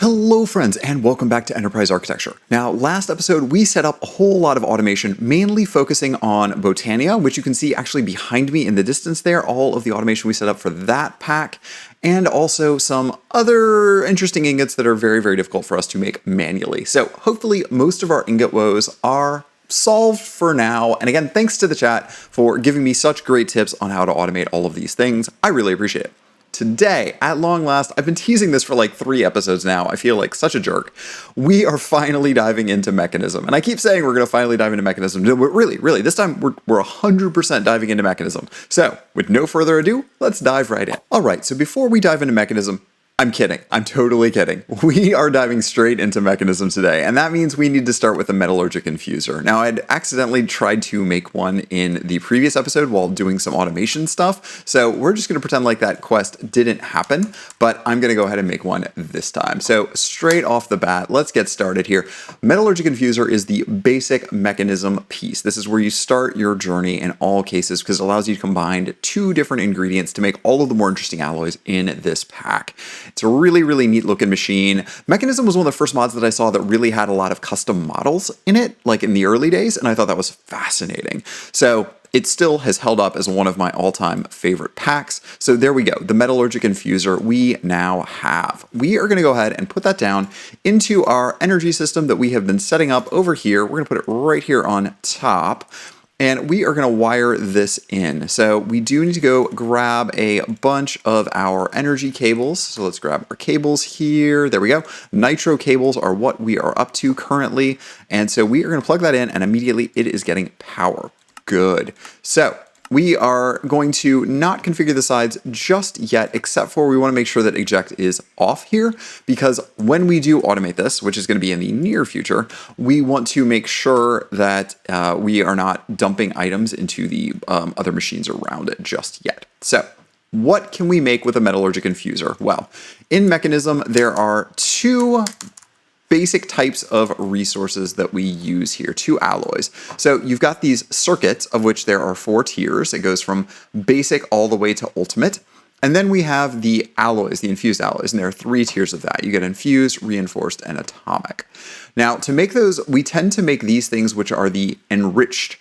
Hello friends and welcome back to Enterprise Architecture. Now last episode we set up a whole lot of automation mainly focusing on Botania, which you can see actually behind me in the distance there, all of the automation we set up for that pack, and also some other interesting ingots that are very difficult for us to make manually. So hopefully most of our ingot woes are solved for now, and again thanks to the chat for giving me such great tips on how to automate all of these things. I really appreciate it. Today, at long last, I've been teasing this for like 3 episodes now. I feel like such a jerk. We are finally diving into Mekanism. And I keep saying we're going to finally dive into Mekanism. But really, this time we're 100% diving into Mekanism. So, with no further ado, let's dive right in. All right, so before we dive into Mekanism, I'm kidding. I'm totally kidding. We are diving straight into Mekanism today, and that means we need to start with the Metallurgic Infuser. Now, I'd accidentally tried to make one in the previous episode while doing some automation stuff, so we're just going to pretend like that quest didn't happen, but I'm going to go ahead and make one this time. So straight off the bat, let's get started here. Metallurgic Infuser is the basic Mekanism piece. This is where you start your journey in all cases because it allows you to combine 2 different ingredients to make all of the more interesting alloys in this pack. It's a really neat looking machine. Mekanism was one of the first mods that I saw that really had a lot of custom models in it, like in the early days, and I thought that was fascinating. So it still has held up as one of my all-time favorite packs. So there we go, the Metallurgic Infuser we now have. We are going to go ahead and put that down into our energy system that we have been setting up over here. We're going to put it right here on top. And we are going to wire this in. So we do need to go grab a bunch of our energy cables. So let's grab our cables here. There we go. Nitro cables are what we are up to currently. And so we are going to plug that in and immediately it is getting power. Good. So we are going to not configure the sides just yet, except for we want to make sure that eject is off here, because when we do automate this, which is going to be in the near future, we want to make sure that we are not dumping items into the other machines around it just yet. So what can we make with a Metallurgic Infuser? Well, in Mekanism, there are 2 basic types of resources that we use here, 2 alloys. So you've got these circuits, of which there are 4 tiers. It goes from basic all the way to ultimate. And then we have the alloys, the infused alloys, and there are 3 tiers of that. You get infused, reinforced, and atomic. Now, to make those, we tend to make these things which are the enriched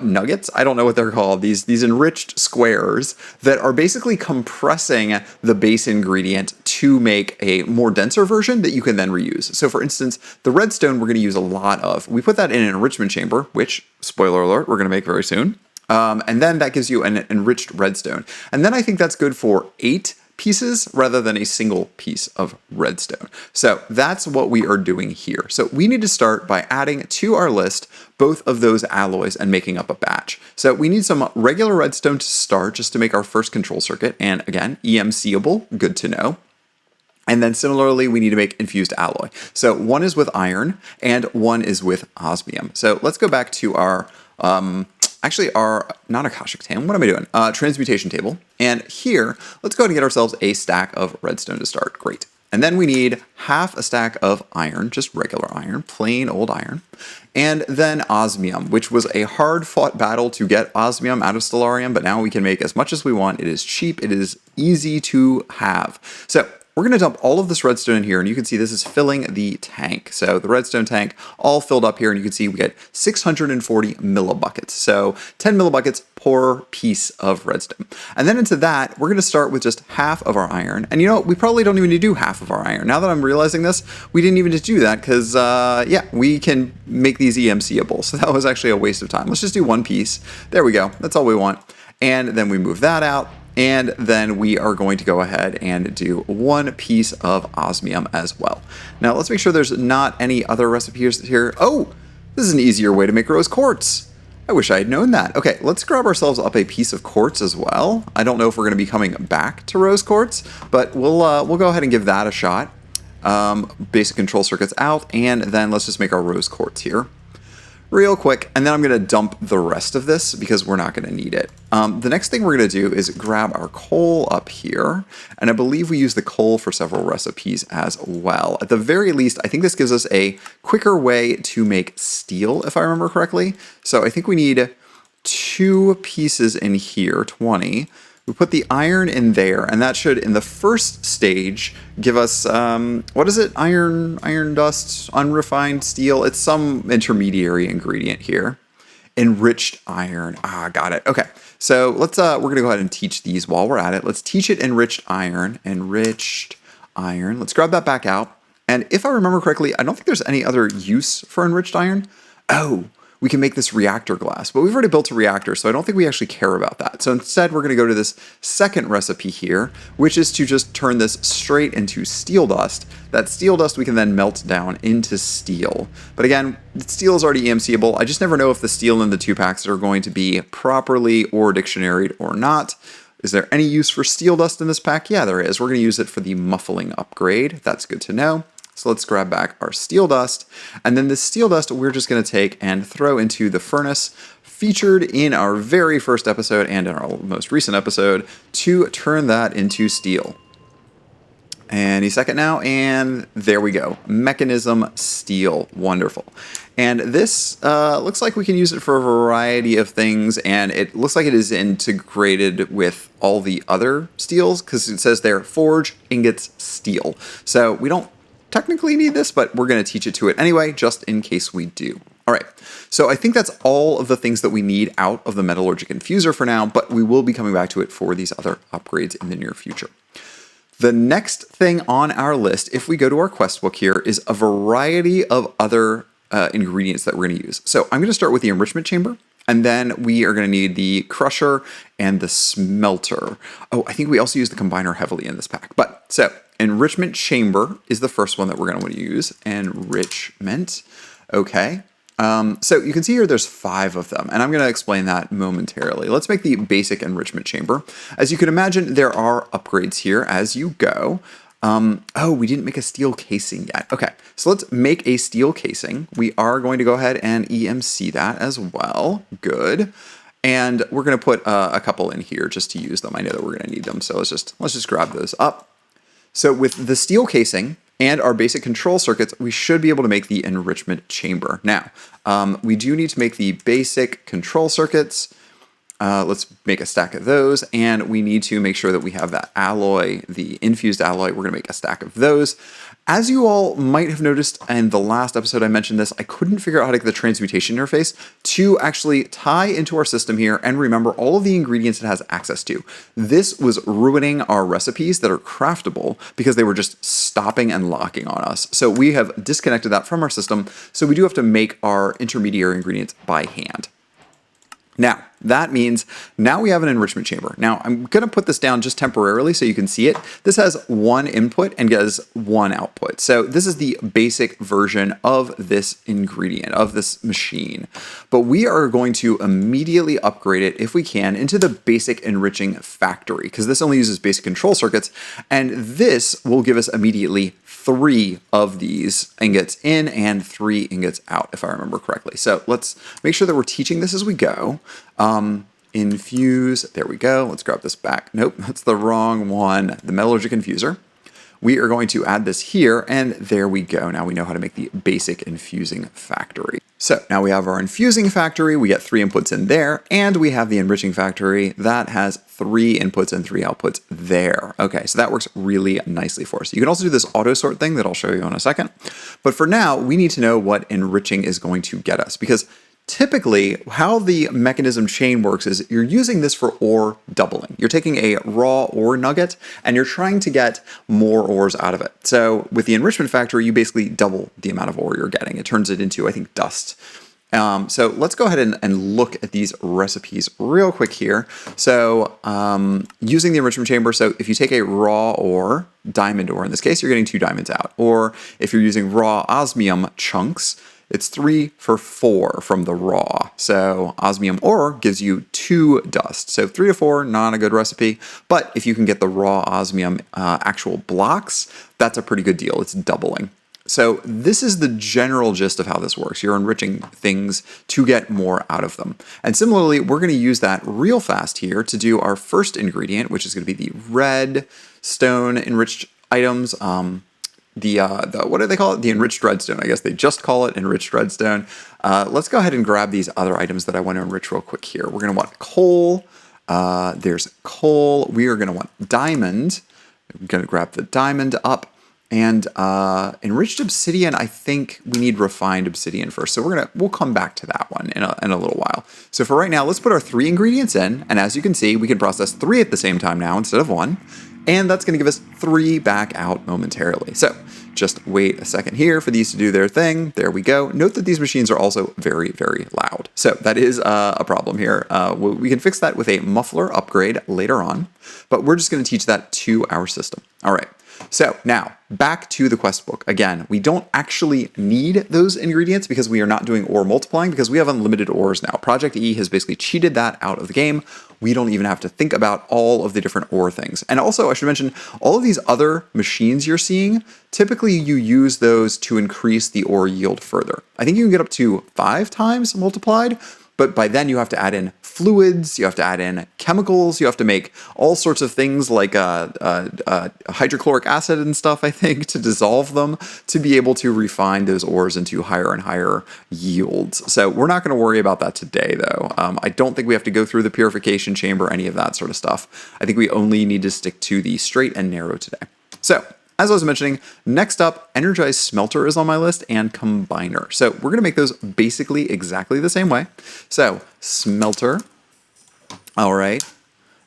nuggets. I don't know what they're called. These enriched squares that are basically compressing the base ingredient to make a more denser version that you can then reuse. So for instance, the redstone we're going to use a lot of. We put that in an enrichment chamber, which, spoiler alert, we're going to make very soon. And then that gives you an enriched redstone. And then I think that's good for 8 pieces rather than a single piece of redstone. So that's what we are doing here. So we need to start by adding to our list both of those alloys and making up a batch. So we need some regular redstone to start just to make our first control circuit. And again, EMC-able, good to know. And then similarly, we need to make infused alloy. So one is with iron and one is with osmium. So let's go back to our not Akashic table, what am I doing? Transmutation table. And here, let's go ahead and get ourselves a stack of redstone to start. Great. And then we need half a stack of iron, just regular iron, plain old iron. And then osmium, which was a hard-fought battle to get osmium out of Stellarium, but now we can make as much as we want. It is cheap. It is easy to have. So we're going to dump all of this redstone in here, and you can see this is filling the tank. So the redstone tank all filled up here, and you can see we get 640 millibuckets. So 10 millibuckets per piece of redstone. And then into that, we're going to start with just half of our iron. And you know, we probably don't even need to do half of our iron. Now that I'm realizing this, we didn't even need to do that because, yeah, we can make these EMC-able. So that was actually a waste of time. Let's just do 1 piece. There we go. That's all we want. And then we move that out. And then we are going to go ahead and do 1 piece of osmium as well. Now let's make sure there's not any other recipes here. Oh, this is an easier way to make rose quartz. I wish I had known that. Okay, let's grab ourselves up a piece of quartz as well. I don't know if we're going to be coming back to rose quartz, but we'll go ahead and give that a shot. Basic control circuits out, and then let's just make our rose quartz here real quick, and then I'm going to dump the rest of this because we're not going to need it. The next thing we're going to do is grab our coal up here, and I believe we use the coal for several recipes as well. At the very least, I think this gives us a quicker way to make steel, if I remember correctly. So I think we need 2 pieces in here, 20, We put the iron in there, and that should, in the first stage, give us, what is it? Iron dust, unrefined steel. It's some intermediary ingredient here. Enriched iron. Ah, got it. Okay, so let's, we're going to go ahead and teach these while we're at it. Let's teach it enriched iron. Enriched iron. Let's grab that back out. And if I remember correctly, I don't think there's any other use for enriched iron. Oh, we can make this reactor glass, but we've already built a reactor, so I don't think we actually care about that. So instead, we're going to go to this second recipe here, which is to just turn this straight into steel dust. That steel dust we can then melt down into steel. But again, steel is already EMCable. I just never know if the steel in the two packs are going to be properly or dictionaried or not. Is there any use for steel dust in this pack? Yeah, there is. We're going to use it for the muffling upgrade. That's good to know. So let's grab back our steel dust, and then this steel dust we're just going to take and throw into the furnace featured in our very first episode and in our most recent episode to turn that into steel. Any second now, and there we go. Mekanism steel. Wonderful. And this looks like we can use it for a variety of things, and it looks like it is integrated with all the other steels because it says there, forge, ingots, steel. So we don't technically need this, but we're going to teach it to it anyway, just in case we do. All right, so I think that's all of the things that we need out of the Metallurgic Infuser for now, but we will be coming back to it for these other upgrades in the near future. The next thing on our list, if we go to our quest book here, is a variety of other ingredients that we're going to use. So I'm going to start with the enrichment chamber, and then we are going to need the crusher and the smelter. Oh, I think we also use the combiner heavily in this pack. But so enrichment chamber is the first one that we're going to want to use. Enrichment. Okay. So you can see here there's 5 of them, and I'm going to explain that momentarily. Let's make the basic enrichment chamber. As you can imagine, there are upgrades here as you go. Oh, we didn't make a steel casing yet. Okay, so let's make a steel casing. We are going to go ahead and EMC that as well. Good. And we're going to put a couple in here just to use them. I know that we're going to need them, so let's just grab those up. So with the steel casing and our basic control circuits, we should be able to make the enrichment chamber. Now, we do need to make the basic control circuits. Let's make a stack of those, and we need to make sure that we have that alloy, the infused alloy. We're going to make a stack of those. As you all might have noticed in the last episode I mentioned this, I couldn't figure out how to get the transmutation interface to actually tie into our system here and remember all of the ingredients it has access to. This was ruining our recipes that are craftable because they were just stopping and locking on us. So we have disconnected that from our system, so we do have to make our intermediary ingredients by hand. Now, that means now we have an enrichment chamber. Now, I'm going to put this down just temporarily so you can see it. This has 1 input and gets 1 output. So this is the basic version of this ingredient, of this machine. But we are going to immediately upgrade it, if we can, into the basic enriching factory, because this only uses basic control circuits. And this will give us immediately 3 of these ingots in and 3 ingots out, if I remember correctly. So let's make sure that we're teaching this as we go. Infuse, there we go. Let's grab this back. Nope, that's the wrong one. The Metallurgic Infuser. We are going to add this here, and there we go. Now we know how to make the basic infusing factory. So now we have our infusing factory. We get 3 inputs in there, and we have the enriching factory that has 3 inputs and 3 outputs there. Okay, so that works really nicely for us. You can also do this auto sort thing that I'll show you in a second. But for now, we need to know what enriching is going to get us, because typically, how the mechanism chain works is you're using this for ore doubling. You're taking a raw ore nugget and you're trying to get more ores out of it. So with the enrichment factory, you basically double the amount of ore you're getting. It turns it into, I think, dust. So let's go ahead and look at these recipes real quick here. So using the enrichment chamber, so if you take a raw ore, diamond ore in this case, you're getting 2 diamonds out. Or if you're using raw osmium chunks, it's 3 for 4 from the raw. So osmium ore gives you 2 dust. So 3 to 4, not a good recipe. But if you can get the raw osmium actual blocks, that's a pretty good deal. It's doubling. So this is the general gist of how this works. You're enriching things to get more out of them. And similarly, we're going to use that real fast here to do our first ingredient, which is going to be the red stone enriched items. What do they call it? The enriched redstone. I guess they just call it enriched redstone. Let's go ahead and grab these other items that I want to enrich real quick here. We're going to want coal, There's coal. We are going to want diamond. I'm going to grab the diamond up. And enriched obsidian, I think we need refined obsidian first. So we'll come back to that one in a little while. So for right now, let's put our 3 ingredients in. And as you can see, we can process 3 at the same time now instead of 1. And that's going to give us 3 back out momentarily. So just wait a second here for these to do their thing. There we go. Note that these machines are also very, very loud. So that is a problem here. We can fix that with a muffler upgrade later on, but we're just going to teach that to our system. All right. So now back to the quest book. Again, we don't actually need those ingredients because we are not doing ore multiplying because we have unlimited ores now. Project E has basically cheated that out of the game. We don't even have to think about all of the different ore things. And also I should mention all of these other machines you're seeing, typically you use those to increase the ore yield further. I think you can get up to 5 times multiplied, but by then you have to add in fluids, you have to add in chemicals, you have to make all sorts of things like hydrochloric acid and stuff, I think, to dissolve them to be able to refine those ores into higher and higher yields. So we're not going to worry about that today, though. I don't think we have to go through the purification chamber, any of that sort of stuff. I think we only need to stick to the straight and narrow today. So as I was mentioning, next up, Energized Smelter is on my list and Combiner. So we're going to make those basically exactly the same way. So Smelter, all right,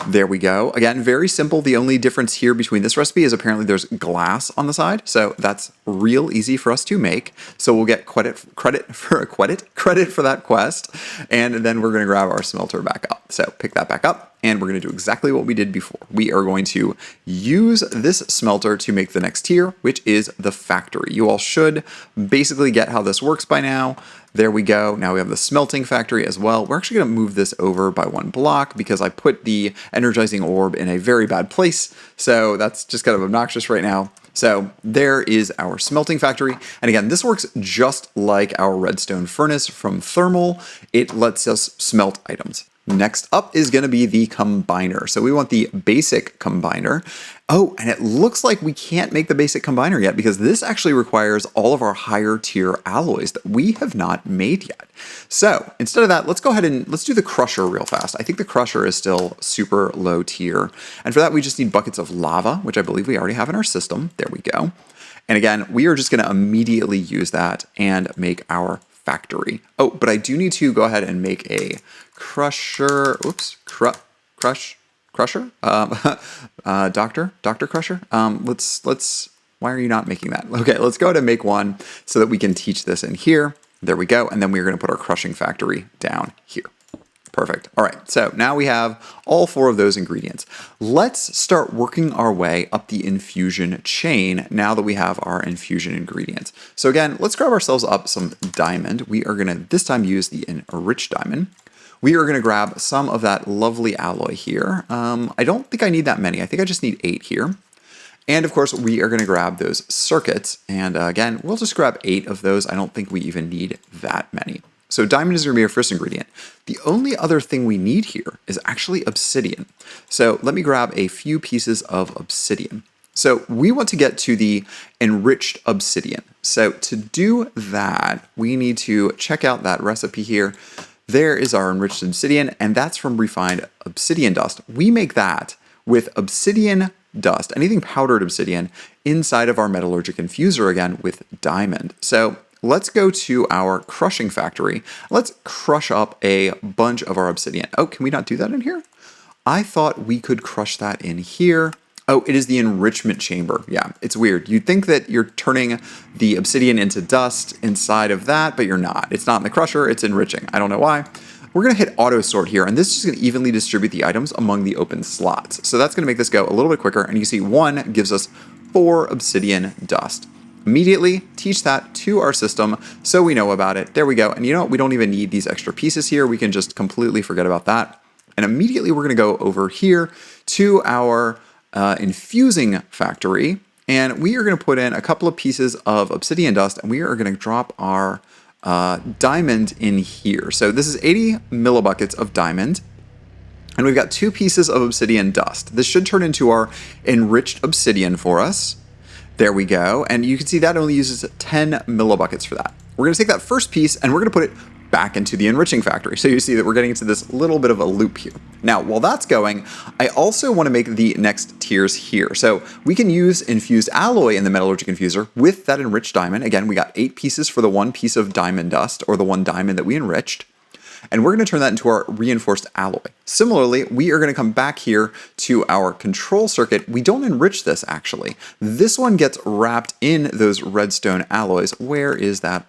there we go. Again, very simple. The only difference here between this recipe is apparently there's glass on the side. So that's real easy for us to make. So we'll get credit for that quest. And then we're going to grab our smelter back up. So pick that back up. And we're going to do exactly what we did before. We are going to use this smelter to make the next tier, which is the factory. You all should basically get how this works by now. There we go. Now we have the smelting factory as well. We're actually going to move this over by 1 block because I put the energizing orb in a very bad place. So that's just kind of obnoxious right now. So there is our smelting factory. And again, this works just like our redstone furnace from thermal. It lets us smelt items. Next up is going to be the combiner. So we want the basic combiner. Oh, and it looks like we can't make the basic combiner yet because this actually requires all of our higher tier alloys that we have not made yet. So instead of that, let's go ahead and let's do the crusher real fast. I think the crusher is still super low tier. And for that, we just need buckets of lava, which I believe we already have in our system. There we go. And again, we are just going to immediately use that and make our factory. Oh, but I do need to go ahead and make a crusher. Oops, crusher. Doctor Crusher. Why are you not making that? Okay, let's go ahead and make one so that we can teach this in here. There we go. And then we're going to put our crushing factory down here. Perfect. All right, so now we have all 4 of those ingredients. Let's start working our way up the infusion chain now that we have our infusion ingredients. So again, let's grab ourselves up some diamond. We are going to this time use the enriched diamond. We are going to grab some of that lovely alloy here. I don't think I need that many. I think I just need 8 here. And of course, we are going to grab those circuits. And again, we'll just grab 8 of those. I don't think we even need that many. So diamond is going to be our first ingredient. The only other thing we need here is actually obsidian. So let me grab a few pieces of obsidian. So we want to get to the enriched obsidian. So to do that, we need to check out that recipe here. There is our enriched obsidian, and that's from refined obsidian dust. We make that with obsidian dust, anything powdered obsidian, inside of our metallurgic infuser again with diamond. So let's go to our crushing factory. Let's crush up a bunch of our obsidian. Oh, can we not do that in here? I thought we could crush that in here. Oh, it is the enrichment chamber. Yeah, it's weird. You'd think that you're turning the obsidian into dust inside of that, but you're not. It's not in the crusher, it's enriching. I don't know why. We're going to hit auto sort here, and this is going to evenly distribute the items among the open slots. So that's going to make this go a little bit quicker, and you see 1 gives us 4 obsidian dust. Immediately teach that to our system so we know about it. There we go. And you know what? We don't even need these extra pieces here. We can just completely forget about that. And immediately we're going to go over here to our infusing factory, and we are going to put in a couple of pieces of obsidian dust, and we are going to drop our diamond in here. So this is 80 millibuckets of diamond, and we've got 2 pieces of obsidian dust. This should turn into our enriched obsidian for us. There we go, and you can see that only uses 10 millibuckets for that. We're going to take that first piece and we're going to put it back into the enriching factory. So you see that we're getting into this little bit of a loop here. Now, while that's going, I also want to make the next tiers here. So we can use infused alloy in the Metallurgic Infuser with that enriched diamond. Again, we got 8 pieces for the 1 piece of diamond dust, or the 1 diamond that we enriched. And we're going to turn that into our reinforced alloy. Similarly, we are going to come back here to our control circuit. We don't enrich this, actually. This one gets wrapped in those redstone alloys. Where is that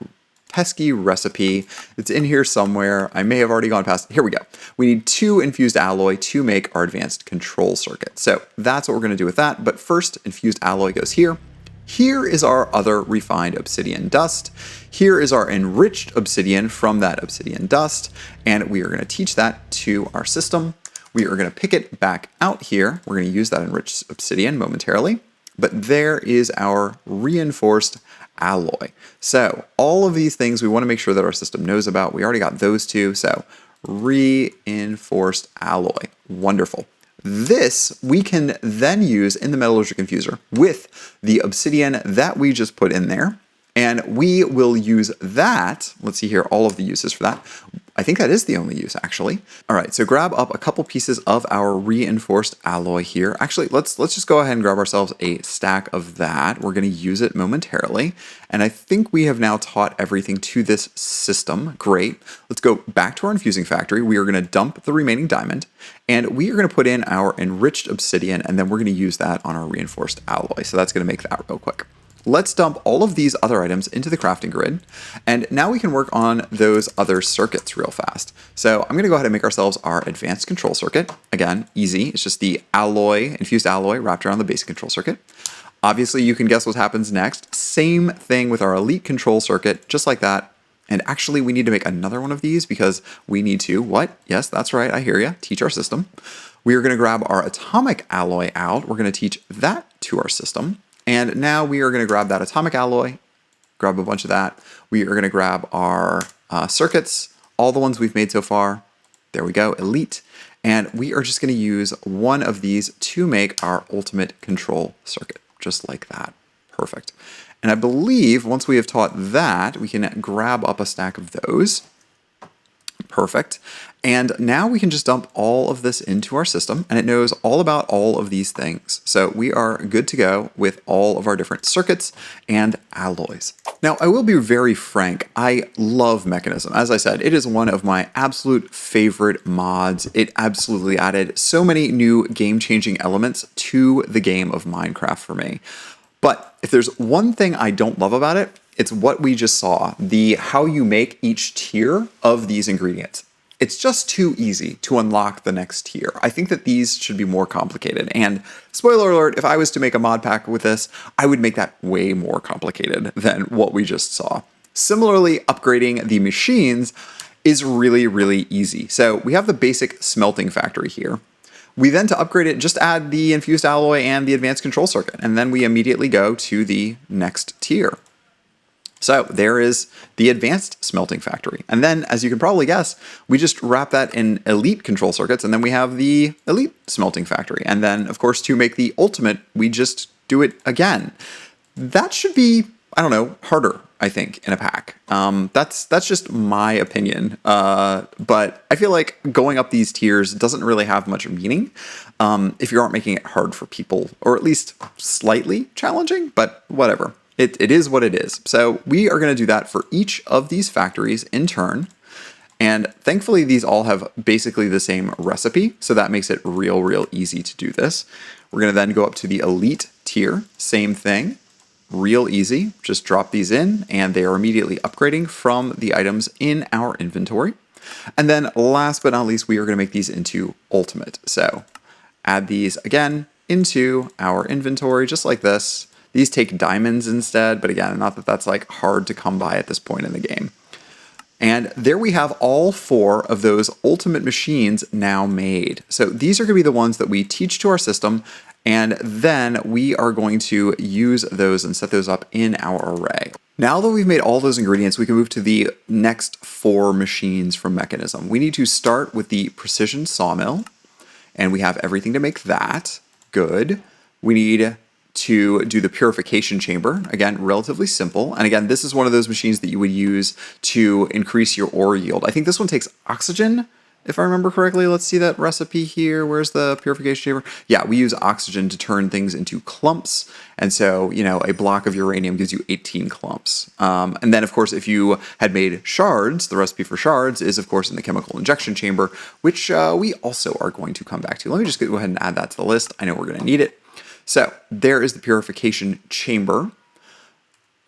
pesky recipe? It's in here somewhere. I may have already gone past. Here we go. We need 2 infused alloy to make our advanced control circuit. So that's what we're going to do with that. But first, infused alloy goes here. Here is our other refined obsidian dust. Here is our enriched obsidian from that obsidian dust. And we are going to teach that to our system. We are going to pick it back out here. We're going to use that enriched obsidian momentarily. But there is our reinforced alloy. So all of these things we want to make sure that our system knows about. We already got those 2. So reinforced alloy. Wonderful. This we can then use in the Metallurgic Infuser with the obsidian that we just put in there. And we will use that. Let's see here, all of the uses for that. I think that is the only use, actually. All right, so grab up a couple pieces of our reinforced alloy here. Actually, let's just go ahead and grab ourselves a stack of that. We're going to use it momentarily. And I think we have now taught everything to this system. Great. Let's go back to our infusing factory. We are going to dump the remaining diamond. And we are going to put in our enriched obsidian. And then we're going to use that on our reinforced alloy. So that's going to make that real quick. Let's dump all of these other items into the crafting grid, and now we can work on those other circuits real fast. So I'm going to go ahead and make ourselves our advanced control circuit. Again, easy. It's just the alloy, infused alloy wrapped around the basic control circuit. Obviously, you can guess what happens next. Same thing with our elite control circuit, just like that. And actually, we need to make another one of these because we need to, what? Yes, that's right, I hear you, teach our system. We are going to grab our atomic alloy out. We're going to teach that to our system. And now we are going to grab that atomic alloy, grab a bunch of that. We are going to grab our circuits, all the ones we've made so far. There we go, elite. And we are just going to use one of these to make our ultimate control circuit, just like that. Perfect. And I believe once we have taught that, we can grab up a stack of those. Perfect. And now we can just dump all of this into our system, and it knows all about all of these things. So we are good to go with all of our different circuits and alloys. Now, I will be very frank. I love Mekanism. As I said, it is one of my absolute favorite mods. It absolutely added so many new game-changing elements to the game of Minecraft for me. But if there's one thing I don't love about it, it's what we just saw, the how you make each tier of these ingredients. It's just too easy to unlock the next tier. I think that these should be more complicated. And spoiler alert, if I was to make a mod pack with this, I would make that way more complicated than what we just saw. Similarly, upgrading the machines is really, really easy. So we have the basic smelting factory here. We then, to upgrade it, just add the infused alloy and the advanced control circuit, and then we immediately go to the next tier. So there is the advanced smelting factory. And then, as you can probably guess, we just wrap that in elite control circuits, and then we have the elite smelting factory. And then, of course, to make the ultimate, we just do it again. That should be, I don't know, harder, I think, in a pack. That's just my opinion. But I feel like going up these tiers doesn't really have much meaning if you aren't making it hard for people, or at least slightly challenging, but whatever. It is what it is. So we are going to do that for each of these factories in turn. And thankfully, these all have basically the same recipe. So that makes it real easy to do this. We're going to then go up to the elite tier. Same thing. Real easy. Just drop these in and they are immediately upgrading from the items in our inventory. And then last but not least, we are going to make these into ultimate. So add these again into our inventory just like this. These take diamonds instead, but again, not that that's like hard to come by at this point in the game. And there we have all 4 of those ultimate machines now made. So these are going to be the ones that we teach to our system, and then we are going to use those and set those up in our array. Now that we've made all those ingredients, we can move to the next 4 machines from Mekanism. We need to start with the precision sawmill, and we have everything to make that. Good. We need to do the purification chamber. Again, relatively simple. And again, this is one of those machines that you would use to increase your ore yield. I think this one takes oxygen, if I remember correctly. Let's see that recipe here. Where's the purification chamber? Yeah, we use oxygen to turn things into clumps. And so, you know, a block of uranium gives you 18 clumps. And then, of course, if you had made shards, the recipe for shards is, of course, in the chemical injection chamber, which we also are going to come back to. Let me just go ahead and add that to the list. I know we're going to need it. So there is the purification chamber.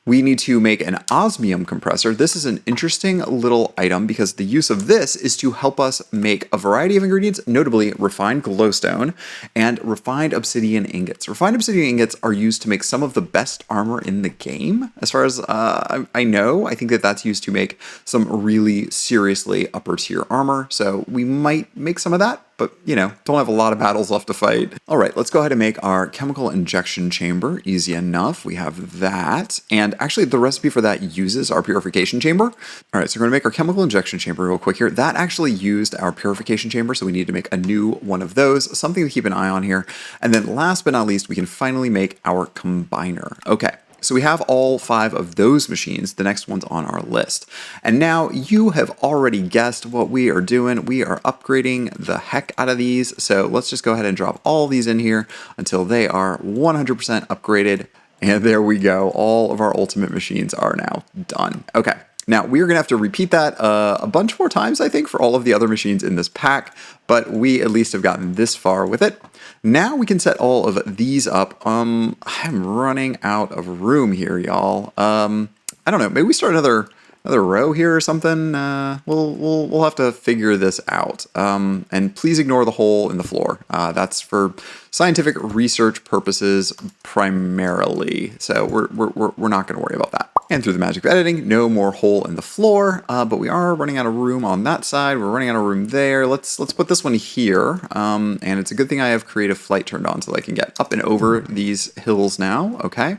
We need to make an osmium compressor. This is an interesting little item because the use of this is to help us make a variety of ingredients, notably refined glowstone and refined obsidian ingots. Refined obsidian ingots are used to make some of the best armor in the game. As far as I know, I think that that's used to make some really seriously upper tier armor. So we might make some of that, but, you know, don't have a lot of battles left to fight. All right, let's go ahead and make our chemical injection chamber. Easy enough. We have that. And actually, the recipe for that uses our purification chamber. All right, so we're going to make our chemical injection chamber real quick here. That actually used our purification chamber, so we need to make a new one of those. Something to keep an eye on here. And then last but not least, we can finally make our combiner. Okay. So we have all 5 of those machines. The next one's on our list. And now you have already guessed what we are doing. We are upgrading the heck out of these. So let's just go ahead and drop all these in here until they are 100% upgraded. And there we go. All of our ultimate machines are now done. Okay. Now, we're going to have to repeat that a bunch more times, I think, for all of the other machines in this pack, but we at least have gotten this far with it. Now we can set all of these up. I'm running out of room here, y'all. I don't know. Maybe we start another row here or something. We'll have to figure this out. And please ignore the hole in the floor. That's for scientific research purposes primarily. So we're not going to worry about that. And through the magic of editing, no more hole in the floor. But we are running out of room on that side. We're running out of room there. Let's put this one here. And it's a good thing I have creative flight turned on so that I can get up and over these hills now. Okay.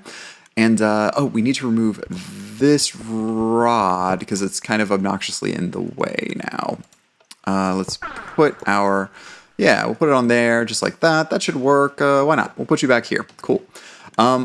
And, oh, we need to remove this rod because it's kind of obnoxiously in the way now. Let's put our, yeah, we'll put it on there just like that. That should work. Why not? We'll put you back here. Cool.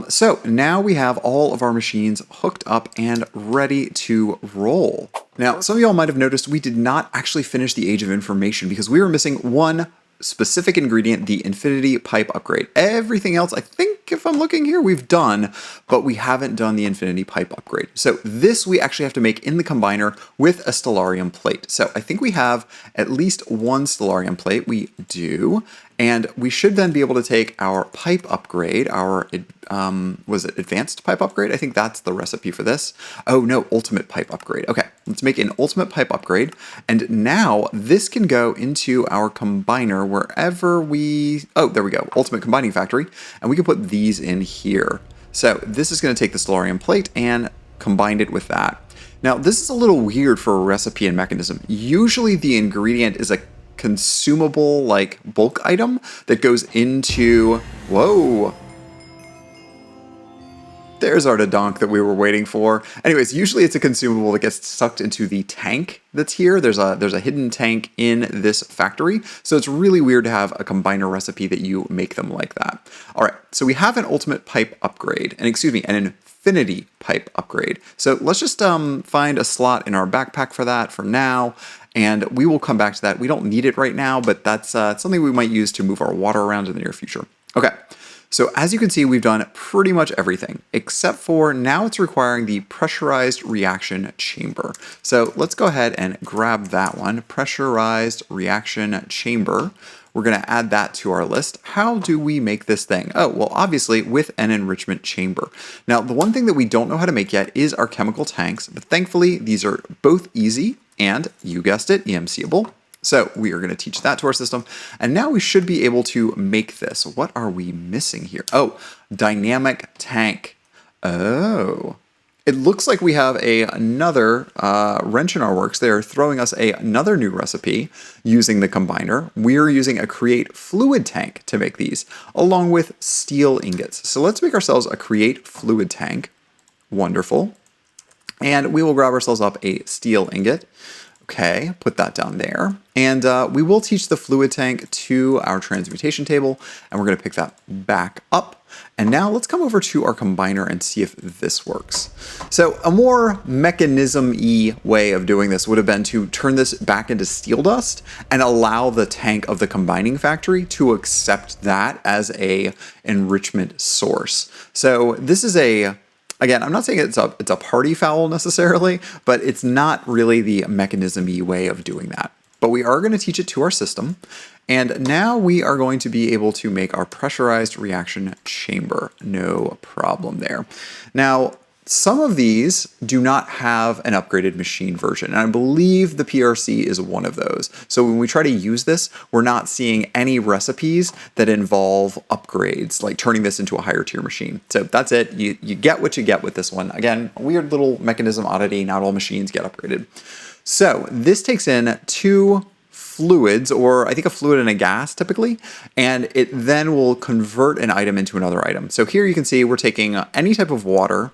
So now we have all of our machines hooked up and ready to roll. Now, some of y'all might have noticed we did not actually finish the Age of Information because we were missing one specific ingredient, the infinity pipe upgrade. Everything else, I think if I'm looking here, we've done, but we haven't done the infinity pipe upgrade. So this we actually have to make in the combiner with a stellarium plate. So I think we have at least one stellarium plate. We do. And we should then be able to take our pipe upgrade, our, was it advanced pipe upgrade? I think that's the recipe for this. Oh no, ultimate pipe upgrade. Okay, let's make an ultimate pipe upgrade. And now this can go into our combiner wherever we, oh, there we go, ultimate combining factory. And we can put these in here. So this is gonna take the stellarium plate and combine it with that. Now this is a little weird for a recipe and mechanism. Usually the ingredient is a consumable like bulk item that goes into, whoa, there's our donk that we were waiting for. Anyways, usually it's a consumable that gets sucked into the tank that's here. There's a hidden tank in this factory. So it's really weird to have a combiner recipe that you make them like that. All right, so we have an ultimate pipe upgrade, and excuse me, an infinity pipe upgrade. So let's just find a slot in our backpack for that for now. And we will come back to that. We don't need it right now, but that's something we might use to move our water around in the near future. Okay, so as you can see, we've done pretty much everything, except for now it's requiring the pressurized reaction chamber. So let's go ahead and grab that one, pressurized reaction chamber. We're going to add that to our list. How do we make this thing? Oh, well, obviously with an enrichment chamber. Now, the one thing that we don't know how to make yet is our chemical tanks, but thankfully these are both easy and, you guessed it, EMCable. So we are going to teach that to our system. And now we should be able to make this. What are we missing here? Oh, dynamic tank. Oh, it looks like we have another wrench in our works. They're throwing us another new recipe using the combiner. We're using a create fluid tank to make these, along with steel ingots. So let's make ourselves a create fluid tank. Wonderful. And we will grab ourselves up a steel ingot. Okay, put that down there. And we will teach the fluid tank to our transmutation table, and we're going to pick that back up. And now let's come over to our combiner and see if this works. So a more mechanism-y way of doing this would have been to turn this back into steel dust and allow the tank of the combining factory to accept that as a enrichment source. So this is again, I'm not saying it's a party foul necessarily, but it's not really the mechanism-y way of doing that. But we are going to teach it to our system. And now we are going to be able to make our pressurized reaction chamber. No problem there. Now, some of these do not have an upgraded machine version, and I believe the PRC is one of those. So when we try to use this, we're not seeing any recipes that involve upgrades, like turning this into a higher tier machine. So that's it. You get what you get with this one. Again, a weird little mechanism oddity. Not all machines get upgraded. So this takes in two fluids, or I think a fluid and a gas typically, and it then will convert an item into another item. So here you can see we're taking any type of water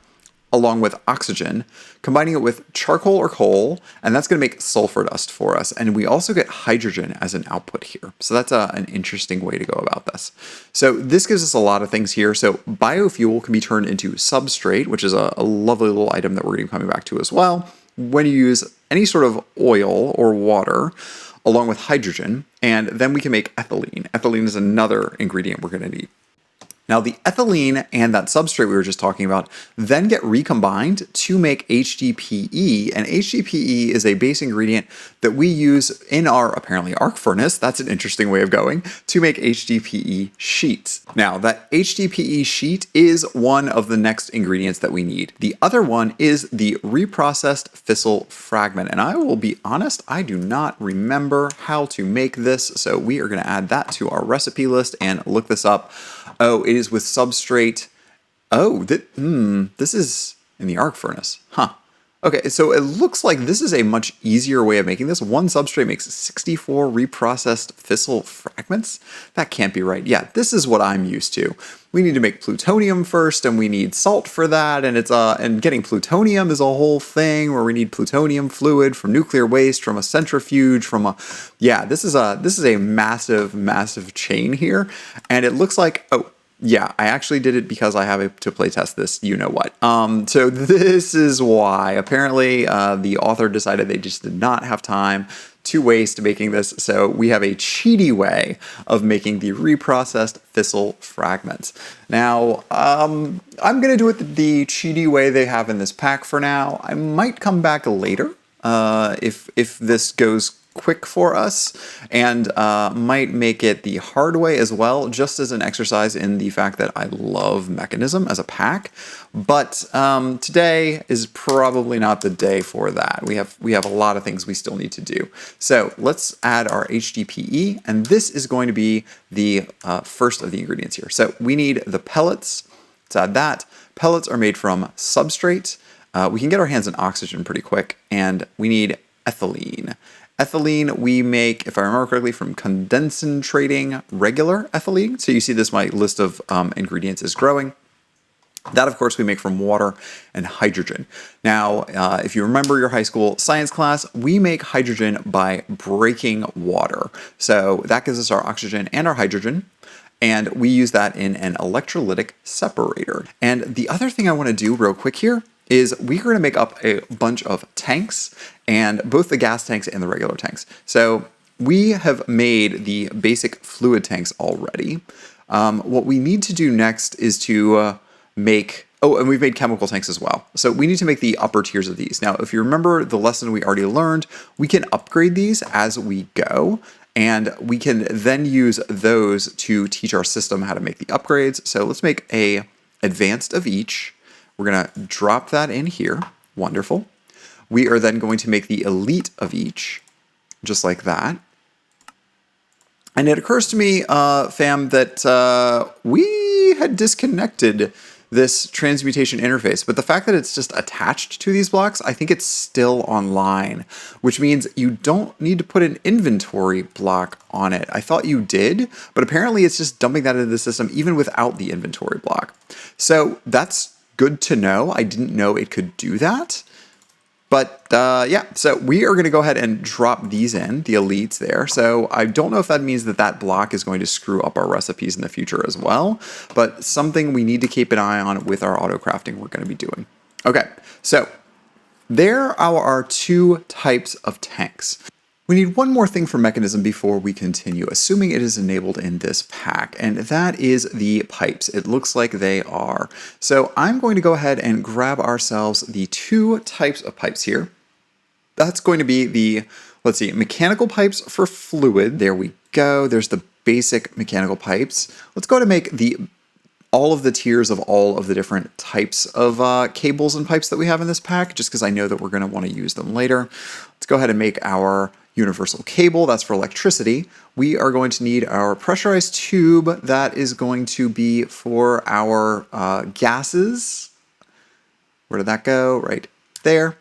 along with oxygen, combining it with charcoal or coal, and that's going to make sulfur dust for us. And we also get hydrogen as an output here. So that's an interesting way to go about this. So this gives us a lot of things here. So biofuel can be turned into substrate, which is a lovely little item that we're going to be coming back to as well. When you use any sort of oil or water along with hydrogen, and then we can make ethylene. Ethylene is another ingredient we're going to need. Now the ethylene and that substrate we were just talking about then get recombined to make HDPE, and HDPE is a base ingredient that we use in our apparently arc furnace, that's an interesting way of going, to make HDPE sheets. Now that HDPE sheet is one of the next ingredients that we need. The other one is the reprocessed fissile fragment, and I will be honest, I do not remember how to make this, so we are going to add that to our recipe list and look this up. Oh, it is with substrate. Oh, this is in the arc furnace. Huh. Okay, so it looks like this is a much easier way of making this. One substrate makes 64 reprocessed fissile fragments. That can't be right. Yeah, this is what I'm used to. We need to make plutonium first, and we need salt for that, and and getting plutonium is a whole thing where we need plutonium fluid from nuclear waste, from a centrifuge, this is a massive chain here, and it looks like, oh, yeah, I actually did it because I have to playtest this, you know what. So this is why. Apparently, the author decided they just did not have time to waste making this, so we have a cheaty way of making the reprocessed fissile fragments. Now, I'm going to do it the cheaty way they have in this pack for now. I might come back later if this goes quick for us, and might make it the hard way as well, just as an exercise in the fact that I love Mekanism as a pack. But today is probably not the day for that. We have a lot of things we still need to do. So let's add our HDPE, and this is going to be the first of the ingredients here. So we need the pellets. Let's add that. Pellets are made from substrate. We can get our hands on oxygen pretty quick, and we need ethylene. Ethylene we make, if I remember correctly, from condensating regular ethylene. So you see this, my list of ingredients is growing. That, of course, we make from water and hydrogen. Now, if you remember your high school science class, we make hydrogen by breaking water. So that gives us our oxygen and our hydrogen, and we use that in an electrolytic separator. And the other thing I want to do real quick here is we're going to make up a bunch of tanks, and both the gas tanks and the regular tanks. So we have made the basic fluid tanks already. What we need to do next is to make, and we've made chemical tanks as well. So we need to make the upper tiers of these. Now, if you remember the lesson we already learned, we can upgrade these as we go, and we can then use those to teach our system how to make the upgrades. So let's make a advanced of each. We're going to drop that in here. Wonderful. We are then going to make the elite of each, just like that. And it occurs to me, fam, that we had disconnected this transmutation interface, but the fact that it's just attached to these blocks, I think it's still online, which means you don't need to put an inventory block on it. I thought you did, but apparently it's just dumping that into the system even without the inventory block. So that's good to know. I didn't know it could do that. But yeah, so we are going to go ahead and drop these in, the elites there. So I don't know if that means that that block is going to screw up our recipes in the future as well, but something we need to keep an eye on with our auto crafting we're going to be doing. Okay, so there are our two types of tanks. We need one more thing for Mekanism before we continue, assuming it is enabled in this pack, and that is the pipes. It looks like they are. So I'm going to go ahead and grab ourselves the two types of pipes here. That's going to be the, let's see, mechanical pipes for fluid. There we go. There's the basic mechanical pipes. Let's go to make all of the tiers of all of the different types of cables and pipes that we have in this pack, just because I know that we're going to want to use them later. Let's go ahead and make our universal cable. That's for electricity. We are going to need our pressurized tube. That is going to be for our gases. Where did that go? Right there.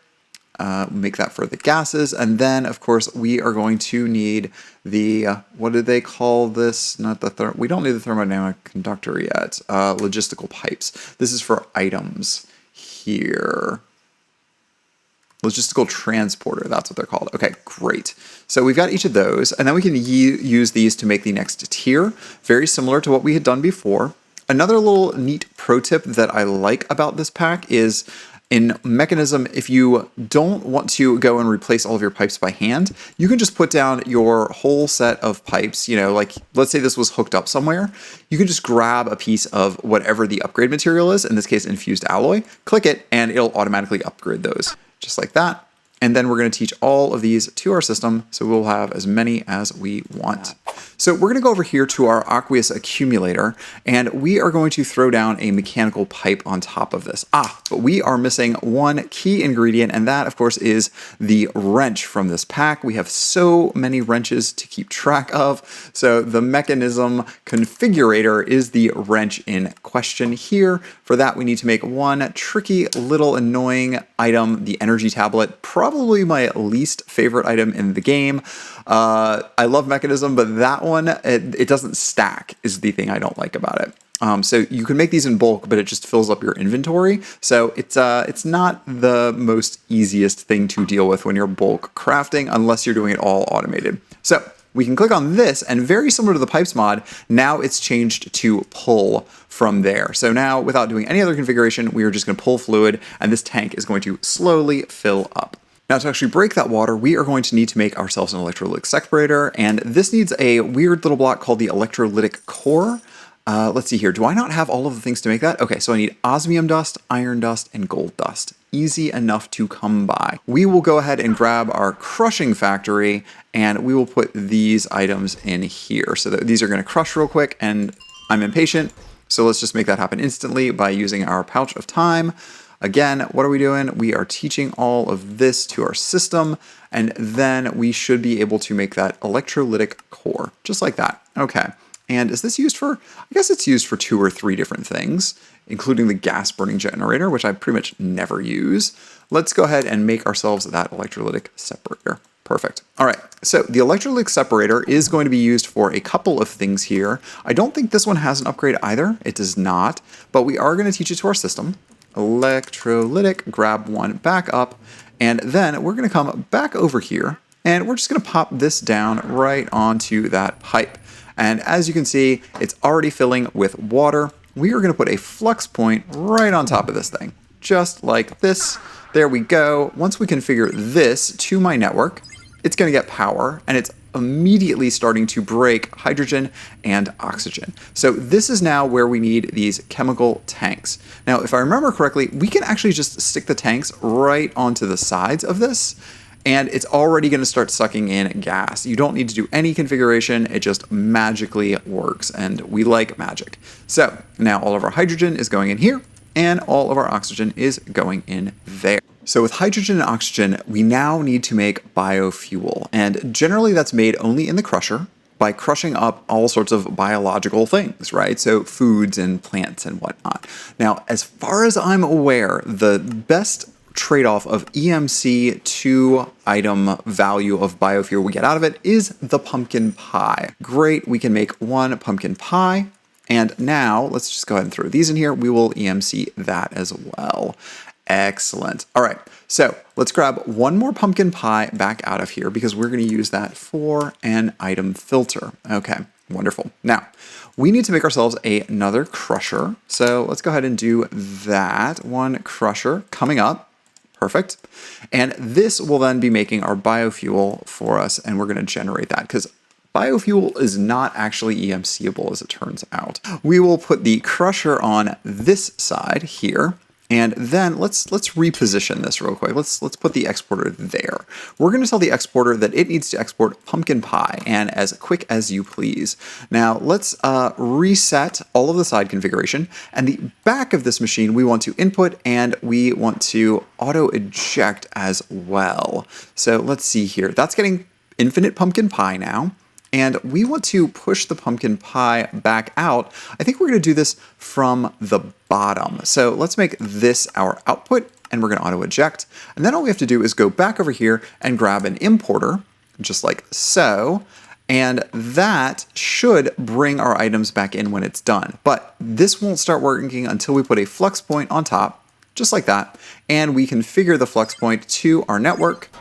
Make that for the gases. And then, of course, we are going to need the, what did they call this? Not the, we don't need the thermodynamic conductor yet. Logistical pipes. This is for items here. Logistical transporter, that's what they're called. Okay, great. So we've got each of those, and then we can use these to make the next tier, very similar to what we had done before. Another little neat pro tip that I like about this pack is in Mekanism, if you don't want to go and replace all of your pipes by hand, you can just put down your whole set of pipes, you know, like let's say this was hooked up somewhere, you can just grab a piece of whatever the upgrade material is, in this case infused alloy, click it, and it'll automatically upgrade those. Just like that. And then we're going to teach all of these to our system, so we'll have as many as we want. So we're going to go over here to our aqueous accumulator, and we are going to throw down a mechanical pipe on top of this. But we are missing one key ingredient, and that, of course, is the wrench from this pack. We have so many wrenches to keep track of, so the Mekanism configurator is the wrench in question here. For that, we need to make one tricky little annoying item, the energy tablet, probably my least favorite item in the game. I love Mekanism, but that one, it doesn't stack is the thing I don't like about it. So you can make these in bulk, but it just fills up your inventory. So it's not the most easiest thing to deal with when you're bulk crafting, unless you're doing it all automated. So we can click on this, and very similar to the pipes mod, now it's changed to pull from there. So now, without doing any other configuration, we are just going to pull fluid, and this tank is going to slowly fill up. Now, to actually break that water, we are going to need to make ourselves an electrolytic separator, and this needs a weird little block called the electrolytic core. Let's see here. Do I not have all of the things to make that? Okay, so I need osmium dust, iron dust, and gold dust. Easy enough to come by. We will go ahead and grab our crushing factory, and we will put these items in here. So that these are going to crush real quick, and I'm impatient, so let's just make that happen instantly by using our pouch of time. Again, what are we doing? We are teaching all of this to our system, and then we should be able to make that electrolytic core, just like that. Okay. And is this used for, I guess it's used for 2 or 3 different things, including the gas burning generator, which I pretty much never use. Let's go ahead and make ourselves that electrolytic separator. Perfect. All right, so the electrolytic separator is going to be used for a couple of things here. I don't think this one has an upgrade either. It does not, but we are going to teach it to our system. Electrolytic, grab one back up, and then we're going to come back over here, and we're just going to pop this down right onto that pipe. And as you can see, it's already filling with water. We are going to put a flux point right on top of this thing, just like this. There we go. Once we configure this to my network, it's going to get power, and it's immediately starting to break hydrogen and oxygen. So this is now where we need these chemical tanks. Now, if I remember correctly, we can actually just stick the tanks right onto the sides of this, and it's already going to start sucking in gas. You don't need to do any configuration. It just magically works, and we like magic. So now all of our hydrogen is going in here, and all of our oxygen is going in there. So with hydrogen and oxygen, we now need to make biofuel, and generally that's made only in the crusher by crushing up all sorts of biological things, right? So foods and plants and whatnot. Now, as far as I'm aware, the best trade-off of EMC to item value of biofuel we get out of it is the pumpkin pie. Great, we can make one pumpkin pie. And now let's just go ahead and throw these in here. We will EMC that as well. Excellent. All right, so let's grab one more pumpkin pie back out of here because we're going to use that for an item filter. Okay, wonderful. Now, we need to make ourselves another crusher. So let's go ahead and do that. One crusher coming up. Perfect. And this will then be making our biofuel for us, and we're going to generate that because biofuel is not actually EMCable, as it turns out. We will put the crusher on this side here. And then let's reposition this real quick. Let's put the exporter there. We're going to tell the exporter that it needs to export pumpkin pie and as quick as you please. Now let's reset all of the side configuration, and the back of this machine we want to input and we want to auto eject as well. So let's see here. That's getting infinite pumpkin pie now. And we want to push the pumpkin pie back out. I think we're going to do this from the bottom. So let's make this our output, and we're going to auto eject. And then all we have to do is go back over here and grab an importer, just like so. And that should bring our items back in when it's done. But this won't start working until we put a flux point on top, just like that. And we configure the flux point to our network.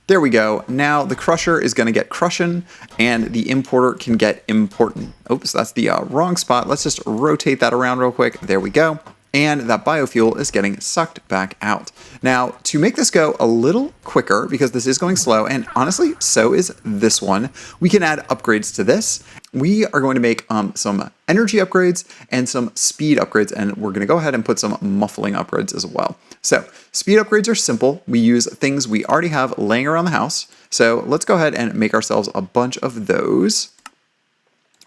There we go. Now the crusher is going to get crushing and the importer can get important. Oops, that's the wrong spot. Let's just rotate that around real quick. There we go. And that biofuel is getting sucked back out. Now, to make this go a little quicker, because this is going slow, and honestly, so is this one, we can add upgrades to this. We are going to make some energy upgrades and some speed upgrades, and we're going to go ahead and put some muffling upgrades as well. So, speed upgrades are simple. We use things we already have laying around the house. So, let's go ahead and make ourselves a bunch of those.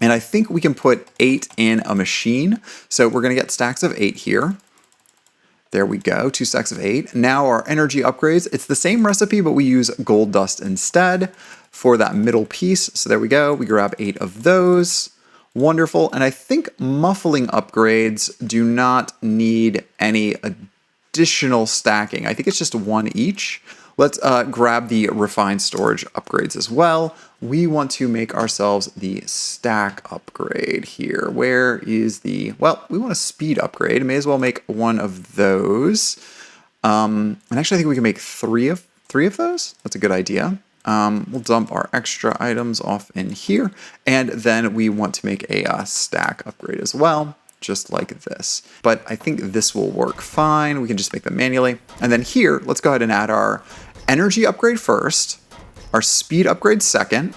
And I think we can put 8 in a machine. So we're going to get stacks of 8 here. There we go, 2 stacks of 8. Now our energy upgrades, it's the same recipe, but we use gold dust instead for that middle piece. So there we go, we grab 8 of those. Wonderful. And I think muffling upgrades do not need any additional stacking. I think it's just 1 each. Let's grab the refined storage upgrades as well. We want to make ourselves the stack upgrade here. Where is the, well, we want a speed upgrade. May as well make 1 of those. And actually I think we can make 3 of those. That's a good idea. We'll dump our extra items off in here. And then we want to make a stack upgrade as well, just like this. But I think this will work fine. We can just make them manually. And then here, let's go ahead and add our energy upgrade first, our speed upgrade second,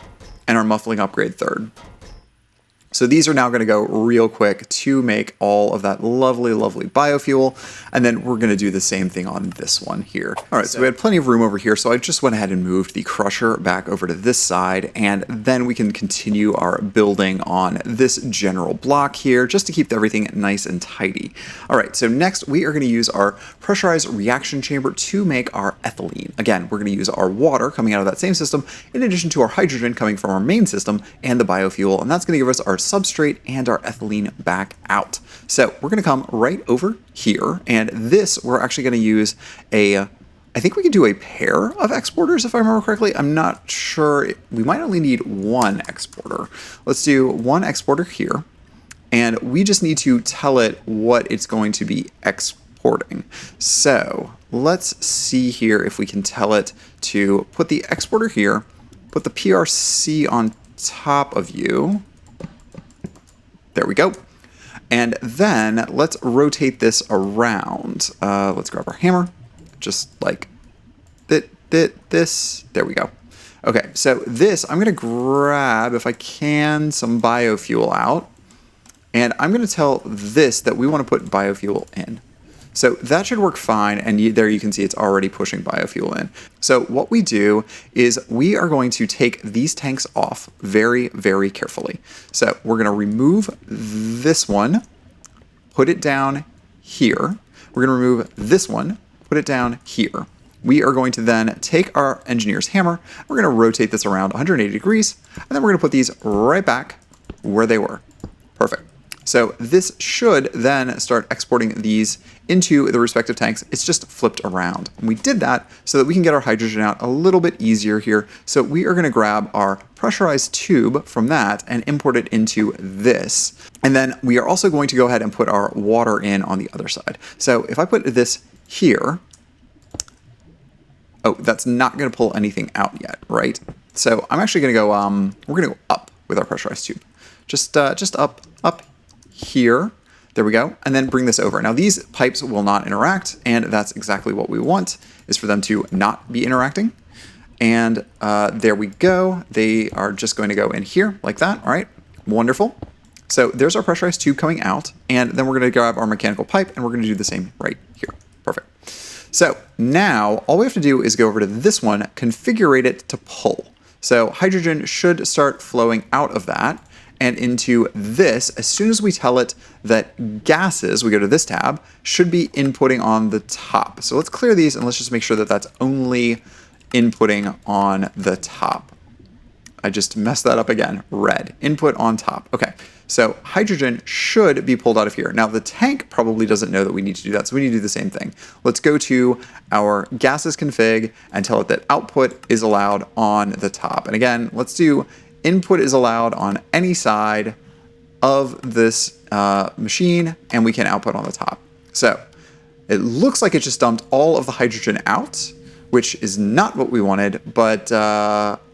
and our muffling upgrade third. So these are now going to go real quick to make all of that lovely, lovely biofuel. And then we're going to do the same thing on this one here. All right, so we had plenty of room over here. So I just went ahead and moved the crusher back over to this side. And then we can continue our building on this general block here just to keep everything nice and tidy. All right, so next we are going to use our pressurized reaction chamber to make our ethylene. Again, we're going to use our water coming out of that same system in addition to our hydrogen coming from our main system and the biofuel. And that's going to give us our substrate and our ethylene back out. So we're going to come right over here, and this we're actually going to use I think we can do a pair of exporters if I remember correctly. I'm not sure. We might only need 1 exporter. Let's do 1 exporter here, and we just need to tell it what it's going to be exporting. So let's see here if we can tell it to put the exporter here, put the PRC on top of you. There we go. And then let's rotate this around. Let's grab our hammer, just like this. There we go. Okay, so this, I'm going to grab, if I can, some biofuel out. And I'm going to tell this that we want to put biofuel in. So that should work fine, and there you can see it's already pushing biofuel in. So what we do is we are going to take these tanks off very, very carefully. So we're going to remove this one, put it down here. We're going to remove this one, put it down here. We are going to then take our engineer's hammer, we're going to rotate this around 180 degrees, and then we're going to put these right back where they were. Perfect. So this should then start exporting these into the respective tanks. It's just flipped around. And we did that so that we can get our hydrogen out a little bit easier here. So we are going to grab our pressurized tube from that and import it into this. And then we are also going to go ahead and put our water in on the other side. So if I put this here. Oh, that's not going to pull anything out yet, right? So I'm actually going to go, we're going to go up with our pressurized tube. Just up here. There we go. And then bring this over. Now these pipes will not interact, and that's exactly what we want, is for them to not be interacting. And there we go. They are just going to go in here like that. All right, wonderful. So there's our pressurized tube coming out, and then we're going to grab our mechanical pipe, and we're going to do the same right here. Perfect. So now all we have to do is go over to this one, configure it to pull. So hydrogen should start flowing out of that and into this. As soon as we tell it that gases, we go to this tab, should be inputting on the top. So let's clear these and let's just make sure that that's only inputting on the top. I just messed that up again. Red, input on top. Okay, so hydrogen should be pulled out of here. Now the tank probably doesn't know that we need to do that, so we need to do the same thing. Let's go to our gases config and tell it that output is allowed on the top. And again, let's do input is allowed on any side of this machine, and we can output on the top. So it looks like it just dumped all of the hydrogen out, which is not what we wanted, but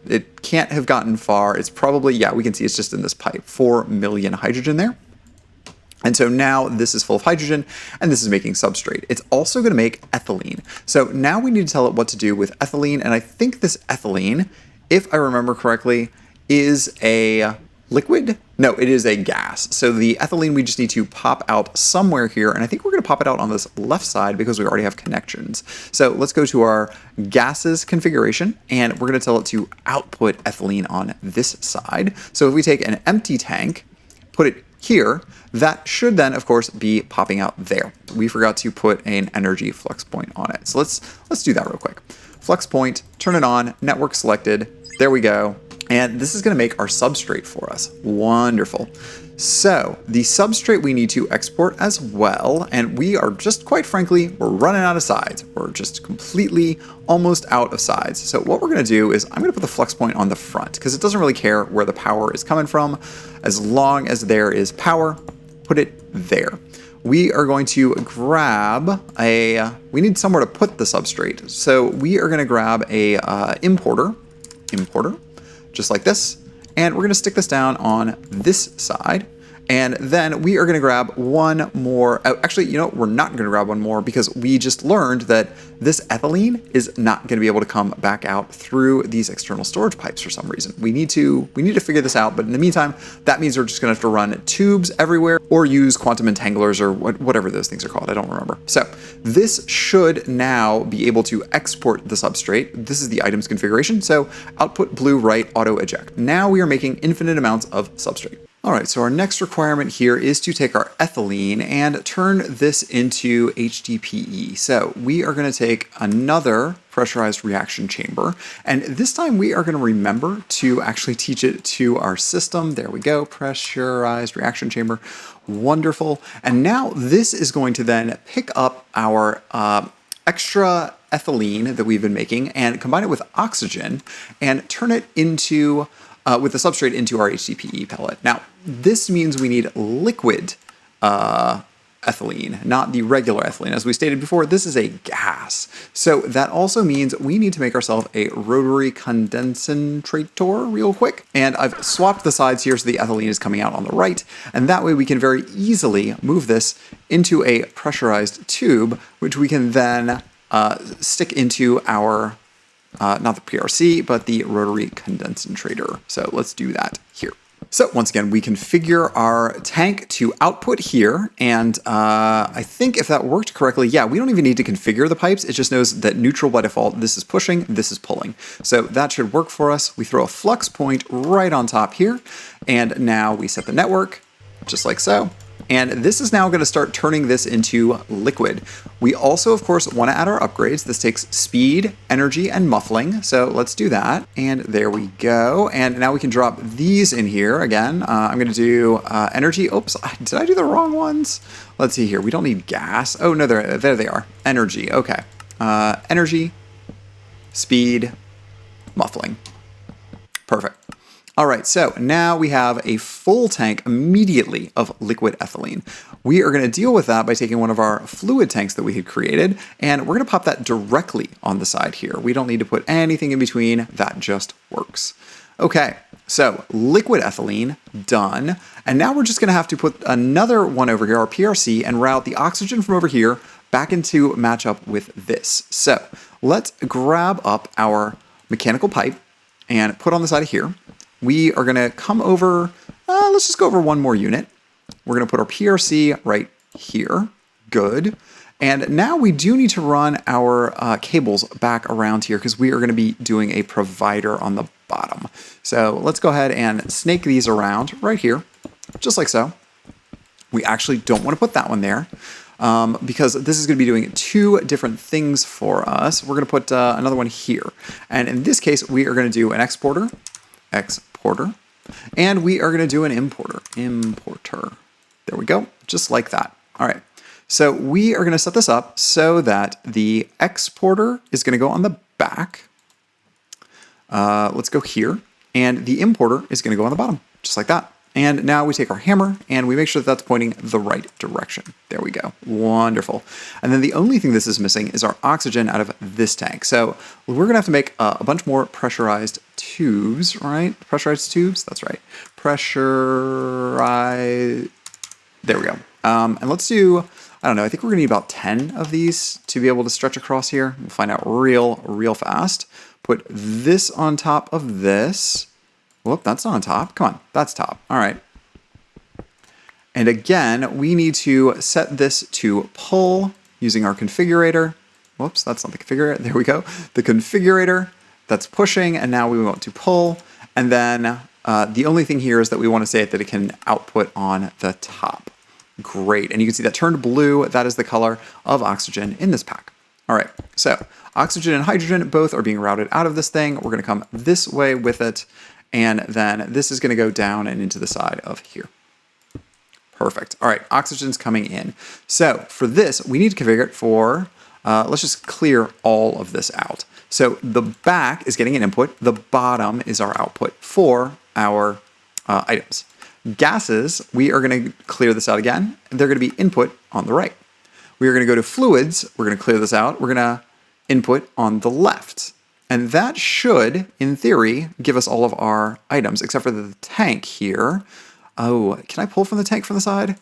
it can't have gotten far. It's probably, yeah, we can see it's just in this pipe, 4 million hydrogen there. And so now this is full of hydrogen, and this is making substrate. It's also going to make ethylene. So now we need to tell it what to do with ethylene, and I think this ethylene, if I remember correctly, is a liquid? No, it is a gas. So the ethylene we just need to pop out somewhere here, and I think we're going to pop it out on this left side because we already have connections. So let's go to our gases configuration, and we're going to tell it to output ethylene on this side. So if we take an empty tank, put it here, that should then, of course, be popping out there. We forgot to put an energy flex point on it. So let's do that real quick. Flex point, turn it on, network selected. There we go. And this is going to make our substrate for us. Wonderful. So the substrate we need to export as well. And we are just, quite frankly, we're running out of sides. We're just completely almost out of sides. So what we're going to do is I'm going to put the flex point on the front because it doesn't really care where the power is coming from. As long as there is power, put it there. We are going to grab we need somewhere to put the substrate. So we are going to grab a importer, just like this, and we're going to stick this down on this side, and then we are going to grab one more. Actually, you know, we're not going to grab one more because we just learned that this ethylene is not going to be able to come back out through these external storage pipes for some reason. We need to figure this out, but in the meantime, that means we're just going to have to run tubes everywhere or use quantum entanglers or whatever those things are called. I don't remember. So this should now be able to export the substrate. This is the items configuration. So output blue, right, auto eject. Now we are making infinite amounts of substrate. All right, so our next requirement here is to take our ethylene and turn this into HDPE. So we are going to take another pressurized reaction chamber, and this time we are going to remember to actually teach it to our system. There we go, pressurized reaction chamber. Wonderful. And now this is going to then pick up our extra ethylene that we've been making and combine it with oxygen and turn it into with the substrate into our HDPE pellet. Now, this means we need liquid ethylene, not the regular ethylene. As we stated before, this is a gas. So that also means we need to make ourselves a rotary condensator real quick. And I've swapped the sides here so the ethylene is coming out on the right. And that way we can very easily move this into a pressurized tube, which we can then stick into our not the PRC, but the rotary condensator. So let's do that here. So once again, we configure our tank to output here. And I think if that worked correctly, yeah, we don't even need to configure the pipes. It just knows that neutral by default, this is pushing, this is pulling. So that should work for us. We throw a flux point right on top here. And now we set the network just like so. And this is now going to start turning this into liquid. We also, of course, want to add our upgrades. This takes speed, energy, and muffling. So let's do that. And there we go. And now we can drop these in here again. I'm going to do energy. Oops, did I do the wrong ones? Let's see here. We don't need gas. Oh, no, there they are. Energy. Okay. Energy, speed, muffling. Perfect. All right, so now we have a full tank immediately of liquid ethylene. We are going to deal with that by taking one of our fluid tanks that we had created, and we're going to pop that directly on the side here. We don't need to put anything in between. That just works. Okay, so liquid ethylene, done. And now we're just going to have to put another one over here, our PRC, and route the oxygen from over here back into match up with this. So let's grab up our mechanical pipe and put on the side of here. We are going to come over, let's just go over one more unit. We're going to put our PRC right here. Good. And now we do need to run our cables back around here because we are going to be doing a provider on the bottom. So let's go ahead and snake these around right here, just like so. We actually don't want to put that one there because this is going to be doing two different things for us. We're going to put another one here. And in this case, we are going to do an exporter, and we are going to do an importer. There we go, just like that. All right, so we are going to set this up so that the exporter is going to go on the back. Let's go here, and the importer is going to go on the bottom, just like that. And now we take our hammer and we make sure that that's pointing the right direction. There we go. Wonderful. And then the only thing this is missing is our oxygen out of this tank. So we're going to have to make a bunch more pressurized tubes, right? Pressurized tubes? That's right. Pressurized. There we go. And let's do, I don't know, I think we're going to need about 10 of these to be able to stretch across here. We'll find out real fast. Put this on top of this. Whoop, that's not on top. Come on, that's top. All right. And again, we need to set this to pull using our configurator. Whoops, that's not the configurator. There we go. The configurator, that's pushing, and now we want to pull. And then the only thing here is that we want to say that it can output on the top. Great, and you can see that turned blue. That is the color of oxygen in this pack. All right, so oxygen and hydrogen both are being routed out of this thing. We're gonna come this way with it. And then this is going to go down and into the side of here. Perfect. All right, oxygen's coming in. So for this, we need to configure it for, let's just clear all of this out. So the back is getting an input. The bottom is our output for our items. Gases, we are going to clear this out again. They're going to be input on the right. We are going to go to fluids. We're going to clear this out. We're going to input on the left. And that should, in theory, give us all of our items, except for the tank here. Oh, can I pull from the tank from the side?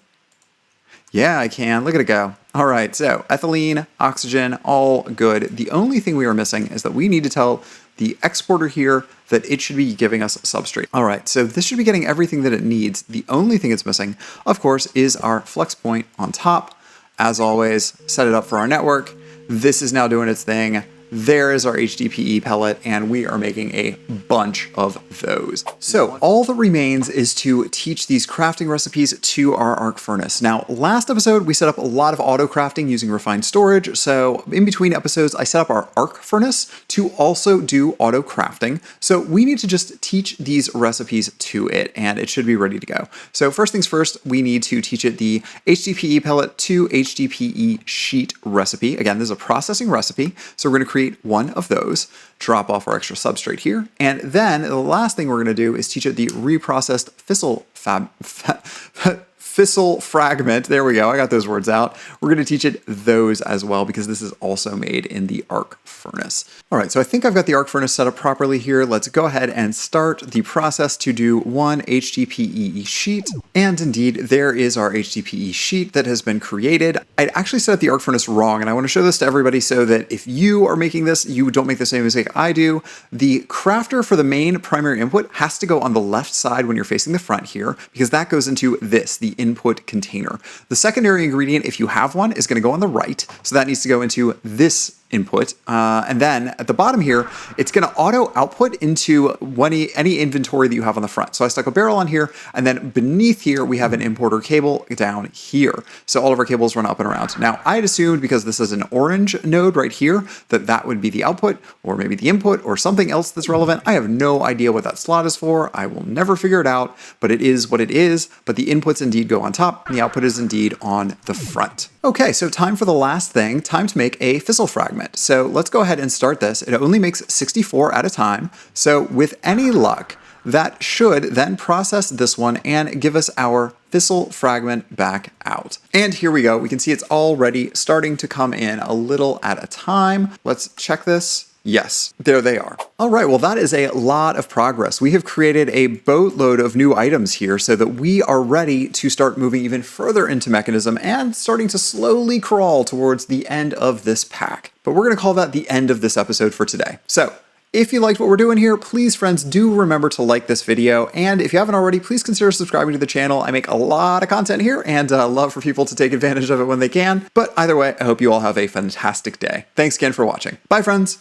Yeah, I can. Look at it go. All right, so ethylene, oxygen, all good. The only thing we are missing is that we need to tell the exporter here that it should be giving us substrate. All right, so this should be getting everything that it needs. The only thing it's missing, of course, is our flex point on top. As always, set it up for our network. This is now doing its thing. There is our HDPE pellet, and we are making a bunch of those. So all that remains is to teach these crafting recipes to our arc furnace. Now, last episode, we set up a lot of auto crafting using refined storage. So in between episodes, I set up our arc furnace to also do auto crafting. So we need to just teach these recipes to it, and it should be ready to go. So first things first, we need to teach it the HDPE pellet to HDPE sheet recipe. Again, this is a processing recipe. So we're going to create one of those, drop off our extra substrate here, and then the last thing we're going to do is teach it the reprocessed fissile fragment. There we go. I got those words out. We're going to teach it those as well because this is also made in the arc furnace. All right, so I think I've got the arc furnace set up properly here. Let's go ahead and start the process to do one HDPE sheet. And indeed, there is our HDPE sheet that has been created. I'd actually set up the arc furnace wrong, and I want to show this to everybody so that if you are making this, you don't make the same mistake I do. The crafter for the main primary input has to go on the left side when you're facing the front here, because that goes into this, the input container. The secondary ingredient, if you have one, is going to go on the right. So that needs to go into this input. And then at the bottom here, it's going to auto output into any inventory that you have on the front. So I stuck a barrel on here, and then beneath here, we have an importer cable down here. So all of our cables run up and around. Now, I had assumed because this is an orange node right here, that that would be the output, or maybe the input, or something else that's relevant. I have no idea what that slot is for. I will never figure it out, but it is what it is. But the inputs indeed go on top, and the output is indeed on the front. Okay, so time for the last thing, time to make a fissile fragment. So let's go ahead and start this. It only makes 64 at a time. So with any luck, that should then process this one and give us our fissile fragment back out. And here we go. We can see it's already starting to come in a little at a time. Let's check this. Yes, there they are. All right, well, that is a lot of progress. We have created a boatload of new items here so that we are ready to start moving even further into Mekanism and starting to slowly crawl towards the end of this pack. But we're going to call that the end of this episode for today. So if you liked what we're doing here, please, friends, do remember to like this video. And if you haven't already, please consider subscribing to the channel. I make a lot of content here and love for people to take advantage of it when they can. But either way, I hope you all have a fantastic day. Thanks again for watching. Bye, friends.